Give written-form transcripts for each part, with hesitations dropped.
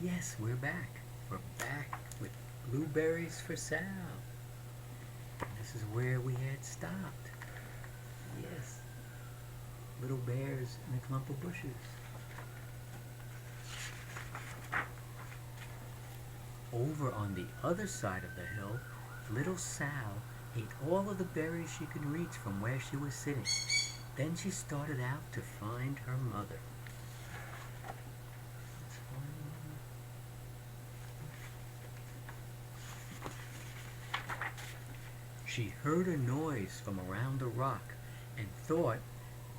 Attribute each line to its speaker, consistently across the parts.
Speaker 1: Yes, we're back. We're back with Blueberries for Sal. This is where we had stopped. Yes, little bears in a clump of bushes. Over on the other side of the hill, little Sal ate all of the berries she could reach from where she was sitting. Then she started out to find her mother. She heard a noise from around a rock and thought,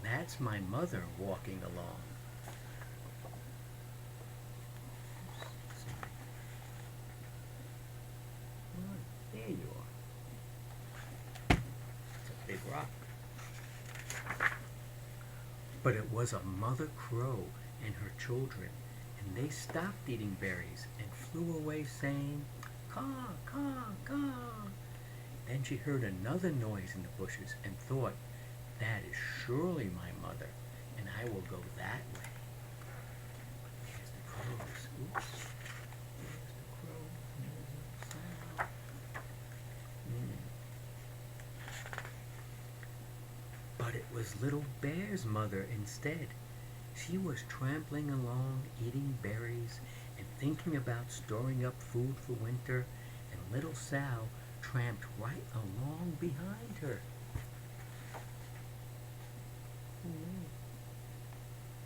Speaker 1: that's my mother walking along. There you are. It's a big rock. But it was a mother crow and her children, and they stopped eating berries and flew away saying, caw, caw, caw. Then she heard another noise in the bushes and thought, that is surely my mother, and I will go that way. There's the crows. Oops. There's the crow. There's the sound. But it was Little Bear's mother instead. She was trampling along, eating berries, and thinking about storing up food for winter, and Little Sal tramped right along behind her.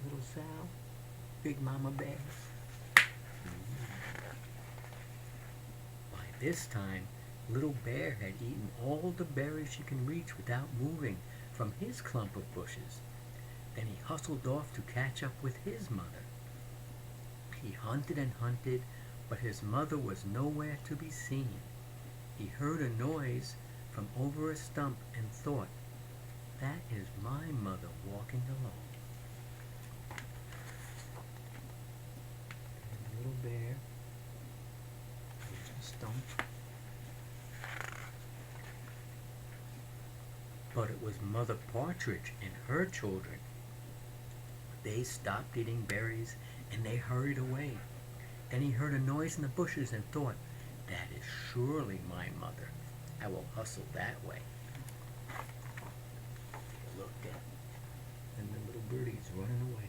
Speaker 1: Little Sal, Big Mama Bear. By this time, Little Bear had eaten all the berries she can reach without moving from his clump of bushes. Then he hustled off to catch up with his mother. He hunted and hunted, but his mother was nowhere to be seen. He heard a noise from over a stump and thought, that is my mother walking along. And Little Bear, here's the stump. But it was Mother Partridge and her children. They stopped eating berries and they hurried away. Then he heard a noise in the bushes and thought, that is surely my mother. I will hustle that way. He looked at, and the little birdie's running away.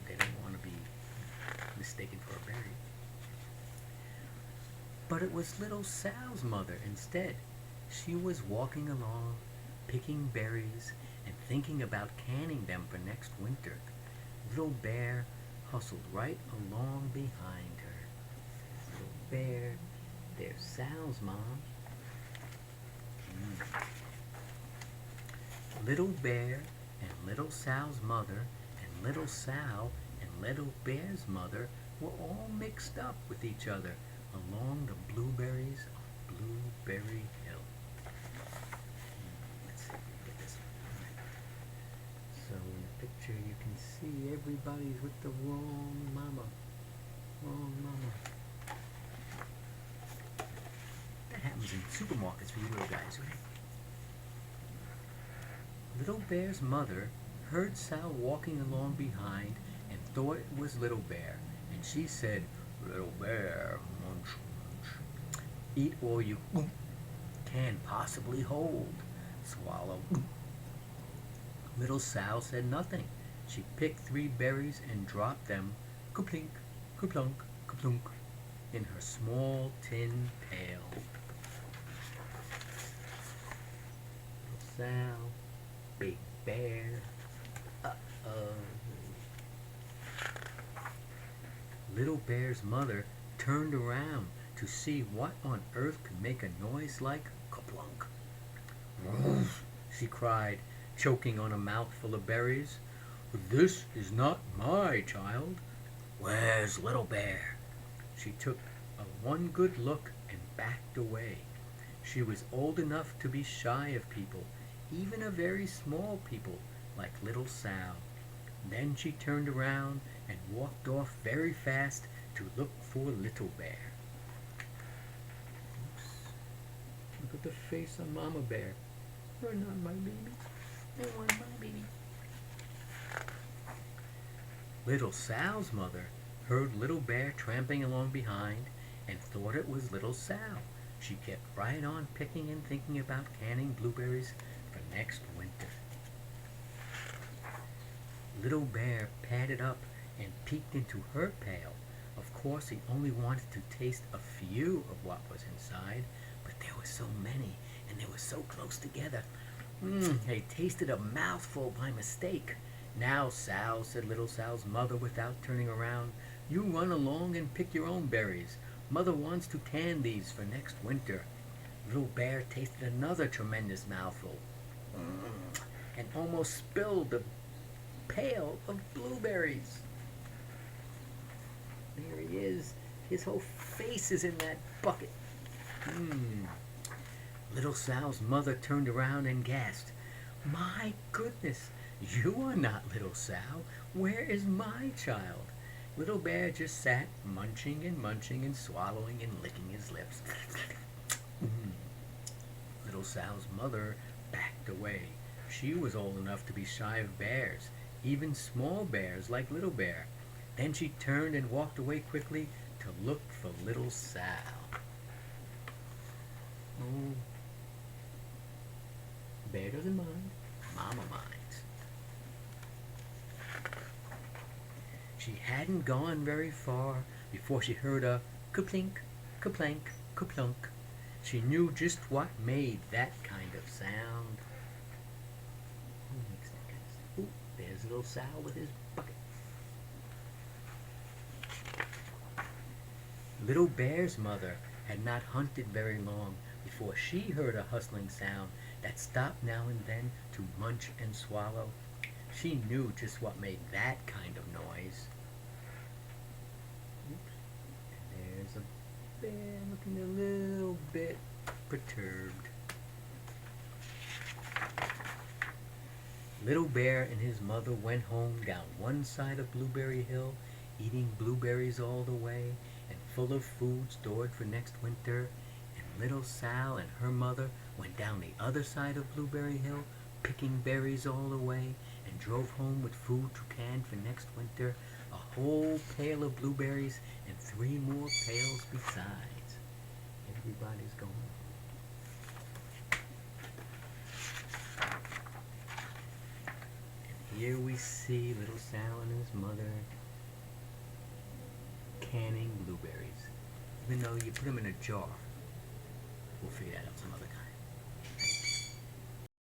Speaker 1: They don't want to be mistaken for a berry. But it was Little Sal's mother instead. She was walking along, picking berries, and thinking about canning them for next winter. Little Bear hustled right along behind her. Little Bear, there's Sal's mom. Little Bear and Little Sal's mother and Little Sal and Little Bear's mother were all mixed up with each other along the blueberries of Blueberry Hill. Let's see if we can get this one. So in the picture you can see everybody's with the wrong mama. Wrong mama. That happens in supermarkets for you little guys, right? Little Bear's mother heard Sal walking along behind and thought it was Little Bear, and she said, Little Bear, munch, munch. Eat all you can possibly hold. Swallow. Little Sal said nothing. She picked 3 berries and dropped them, kaplink, kaplunk, kaplunk, in her small tin pail. Little Sal, Big Bear, uh-oh. Little Bear's mother turned around to see what on earth could make a noise like kaplunk. She cried, choking on a mouthful of berries. This is not my child. Where's Little Bear? She took one good look and backed away. She was old enough to be shy of people, even of very small people like Little Sal. Then she turned around and walked off very fast to look for Little Bear. Oops. Look at the face of Mama Bear. You're not my baby. I want my baby. Little Sal's mother heard Little Bear tramping along behind and thought it was Little Sal. She kept right on picking and thinking about canning blueberries for next winter. Little Bear padded up and peeked into her pail. Of course, he only wanted to taste a few of what was inside, but there were so many, and they were so close together. They tasted a mouthful by mistake. Now, Sal, said Little Sal's mother without turning around, you run along and pick your own berries. Mother wants to can these for next winter. Little Bear tasted another tremendous mouthful and almost spilled the pail of blueberries. There he is. His whole face is in that bucket. Little Sal's mother turned around and gasped, my goodness, you are not Little Sal. Where is my child? Little Bear just sat munching and swallowing and licking his lips. Little Sal's mother backed away. She was old enough to be shy of bears, even small bears like Little Bear. Then she turned and walked away quickly to look for Little Sal. Oh, Bear doesn't mind. Mama minds. She hadn't gone very far before she heard a ka-plink, ka-plank, ka-plunk. She knew just what made that kind of sound. Who makes that kind of sound? Ooh, there's Little Sal with his bucket. Little Bear's mother had not hunted very long before she heard a hustling sound that stopped now and then to munch and swallow. She knew just what made that kind of noise. Oops. And there's a bear looking a little bit perturbed. Little Bear and his mother went home down one side of Blueberry Hill, eating blueberries all the way, and full of food stored for next winter. And Little Sal and her mother went down the other side of Blueberry Hill, picking berries all the way, and drove home with food to can for next winter, a whole pail of blueberries and 3 more pails besides. Everybody's going home. And here we see Little Sal and his mother canning blueberries. Even though you put them in a jar. We'll figure that out some other time.